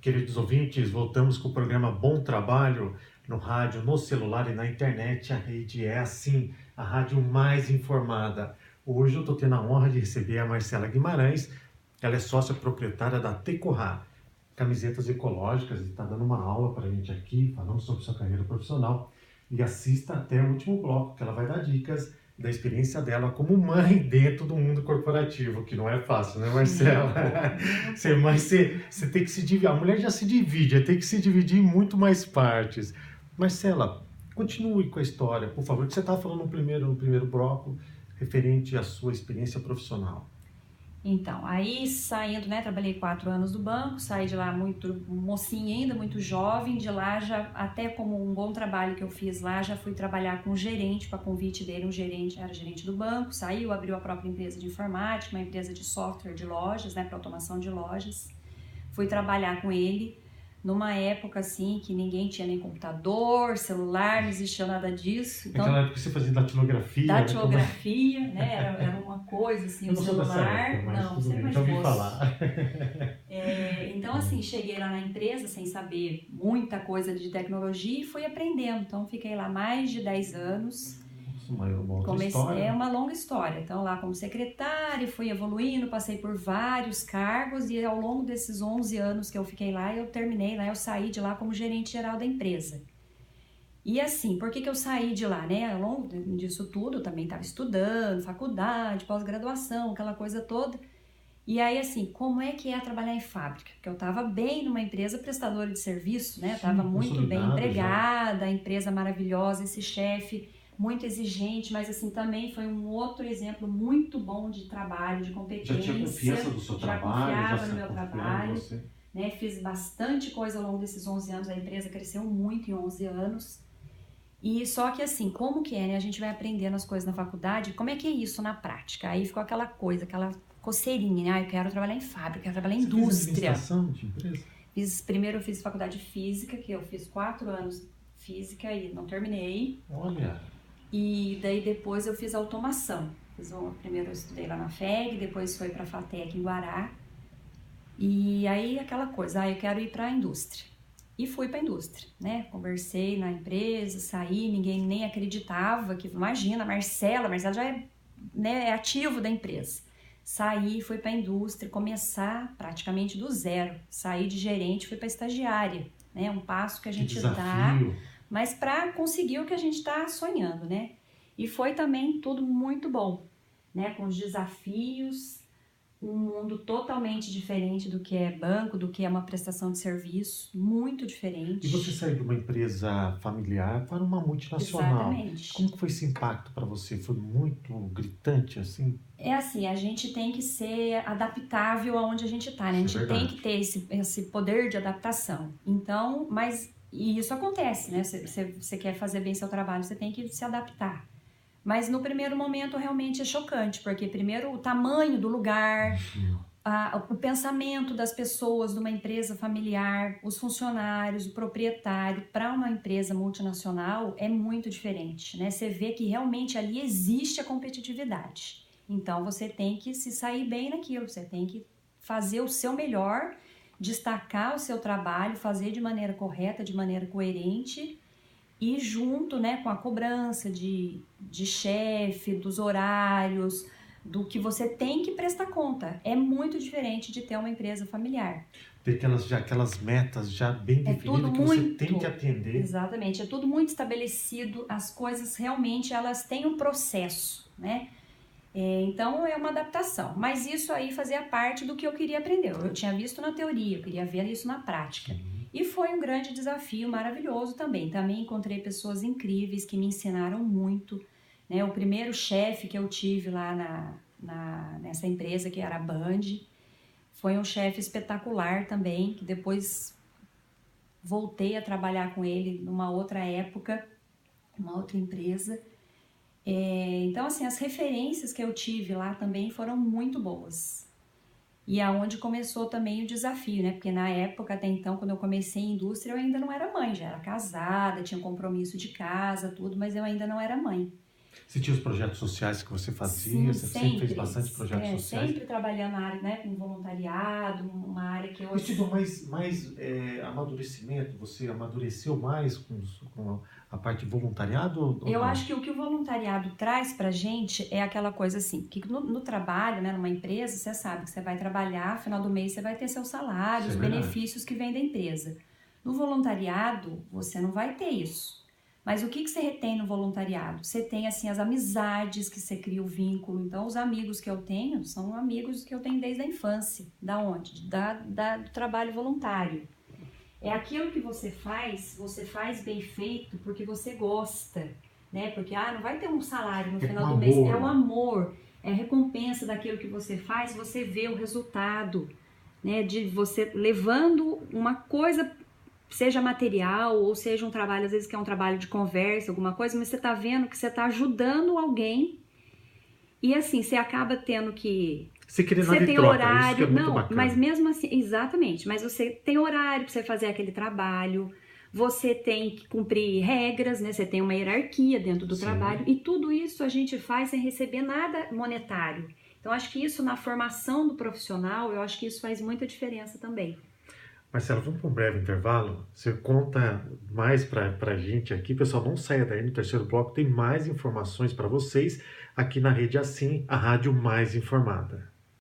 Queridos ouvintes, voltamos com o programa Bom Trabalho no rádio, no celular e na internet. A rede é assim, a rádio mais informada. Hoje eu estou tendo a honra de receber a Marcela Guimarães. Ela é sócia proprietária da Tecorá, camisetas ecológicas, e está dando uma aula para a gente aqui, falando sobre sua carreira profissional. E assista até o último bloco, que ela vai dar dicas da experiência dela como mãe dentro do mundo corporativo, que não é fácil, né, Marcela? Você tem que se dividir, a mulher já se divide, tem que se dividir em muito mais partes. Marcela, continue com a história, por favor, que você estava falando no primeiro bloco, referente à sua experiência profissional. Então, aí saindo, né, trabalhei 4 anos do banco, saí de lá muito mocinha ainda, muito jovem, de lá já, até como um bom trabalho que eu fiz lá, já fui trabalhar com um gerente, para convite dele, era gerente do banco, saiu, abriu a própria empresa de informática, uma empresa de software de lojas, né, para automação de lojas, fui trabalhar com ele, numa época assim que ninguém tinha nem computador, celular, não existia nada disso. Então, naquela época você fazia datilografia? Datilografia, né? Era uma coisa assim, o celular. Época, mas não, tudo sempre bem. mais Então me moço. falar. Então assim, cheguei lá na empresa sem saber muita coisa de tecnologia e fui aprendendo. Então fiquei lá mais de 10 anos. É uma longa história. Então lá como secretária, fui evoluindo, passei por vários cargos e ao longo desses 11 anos que eu fiquei lá, eu terminei lá, eu saí de lá como gerente geral da empresa. E assim, por que eu saí de lá, né? Ao longo disso tudo, eu também estava estudando, faculdade, pós-graduação, aquela coisa toda. E aí assim, como é que é trabalhar em fábrica? Porque eu estava bem numa empresa prestadora de serviço, né? Eu estava muito bem empregada, a empresa maravilhosa, esse chefe muito exigente, mas assim, também foi um outro exemplo muito bom de trabalho, de competência. Já tinha confiança do seu trabalho? Já confiava no meu trabalho, né? Fiz bastante coisa ao longo desses 11 anos, a empresa cresceu muito em 11 anos. E só que assim, como que é, né? A gente vai aprendendo as coisas na faculdade, como é que é isso na prática? Aí ficou aquela coisa, aquela coceirinha, né? Eu quero trabalhar em fábrica, eu quero trabalhar em indústria. Fez administração de empresa? Primeiro eu fiz faculdade de física, que eu fiz 4 anos de física e não terminei. Olha! E daí depois eu fiz automação. Primeiro eu estudei lá na FEG, depois foi para a FATEC em Guará. E aí aquela coisa, eu quero ir para a indústria. E fui para a indústria, né? Conversei na empresa, saí, ninguém nem acreditava que, imagina, a Marcela já é, né, é ativo da empresa. Saí, fui para a indústria, começar praticamente do zero. Saí de gerente, fui para estagiária, né? Um passo que a gente dá, mas para conseguir o que a gente está sonhando, né? E foi também tudo muito bom, né? Com os desafios, um mundo totalmente diferente do que é banco, do que é uma prestação de serviço, muito diferente. E você saiu de uma empresa familiar para uma multinacional. Exatamente. Como que foi esse impacto para você? Foi muito gritante assim? É assim, a gente tem que ser adaptável aonde a gente está, né? A gente tem que ter esse poder de adaptação. Então, e isso acontece, né? Você quer fazer bem seu trabalho, você tem que se adaptar. Mas no primeiro momento realmente é chocante, porque primeiro o tamanho do lugar, o pensamento das pessoas de uma empresa familiar, os funcionários, o proprietário, para uma empresa multinacional é muito diferente, né? Você vê que realmente ali existe a competitividade. Então você tem que se sair bem naquilo, você tem que fazer o seu melhor, destacar o seu trabalho, fazer de maneira correta, de maneira coerente, e junto, né, com a cobrança de chefe, dos horários, do que você tem que prestar conta. É muito diferente de ter uma empresa familiar. Ter aquelas metas já bem definidas que você tem que atender. Exatamente, é tudo muito estabelecido, as coisas realmente elas têm um processo, né? Então é uma adaptação, mas isso aí fazia parte do que eu queria aprender. Eu tinha visto na teoria, eu queria ver isso na prática. E foi um grande desafio, maravilhoso também. Também encontrei pessoas incríveis que me ensinaram muito, né? O primeiro chefe que eu tive lá nessa empresa, que era a Band, foi um chefe espetacular também, que depois voltei a trabalhar com ele numa outra época, numa outra empresa. Então, assim, as referências que eu tive lá também foram muito boas. E aonde começou também o desafio, né? Porque na época, até então, quando eu comecei em indústria, eu ainda não era mãe, já era casada, tinha um compromisso de casa, tudo, mas eu ainda não era mãe. Você tinha os projetos sociais que você fazia? Sim, Você sempre fez bastante projetos sociais? Sempre trabalhando na área, né, com voluntariado, uma área que eu... Você tive mais amadurecimento? Você amadureceu mais com a parte de voluntariado? Ou eu não? acho que o que o voluntariado traz pra gente é aquela coisa assim, que no trabalho, né, numa empresa, você sabe que você vai trabalhar, final do mês você vai ter seu salário, Isso os é verdade. benefícios que vêm da empresa. No voluntariado, você não vai ter isso. Mas o que você retém no voluntariado? Você tem, assim, as amizades que você cria o vínculo. Então, os amigos que eu tenho são amigos que eu tenho desde a infância. Da onde? Do trabalho voluntário. É aquilo que você faz bem feito porque você gosta, né? Porque, não vai ter um salário no final do mês. É o amor, é a recompensa daquilo que você faz, você vê o resultado, né? De você levando uma coisa, seja material ou seja um trabalho, às vezes que é um trabalho de conversa, alguma coisa, mas você tá vendo que você tá ajudando alguém e assim, você acaba tendo que... Você queria nada Você em tem troca, horário, isso que é muito não, bacana. mas mesmo assim, exatamente, mas você tem horário para você fazer aquele trabalho, você tem que cumprir regras, né? Você tem uma hierarquia dentro do trabalho e tudo isso a gente faz sem receber nada monetário. Então, acho que isso na formação do profissional, eu acho que isso faz muita diferença também. Marcela, vamos para um breve intervalo? Você conta mais para a gente aqui. Pessoal, não saia daí, no terceiro bloco tem mais informações para vocês aqui na Rede Assim, a rádio mais informada.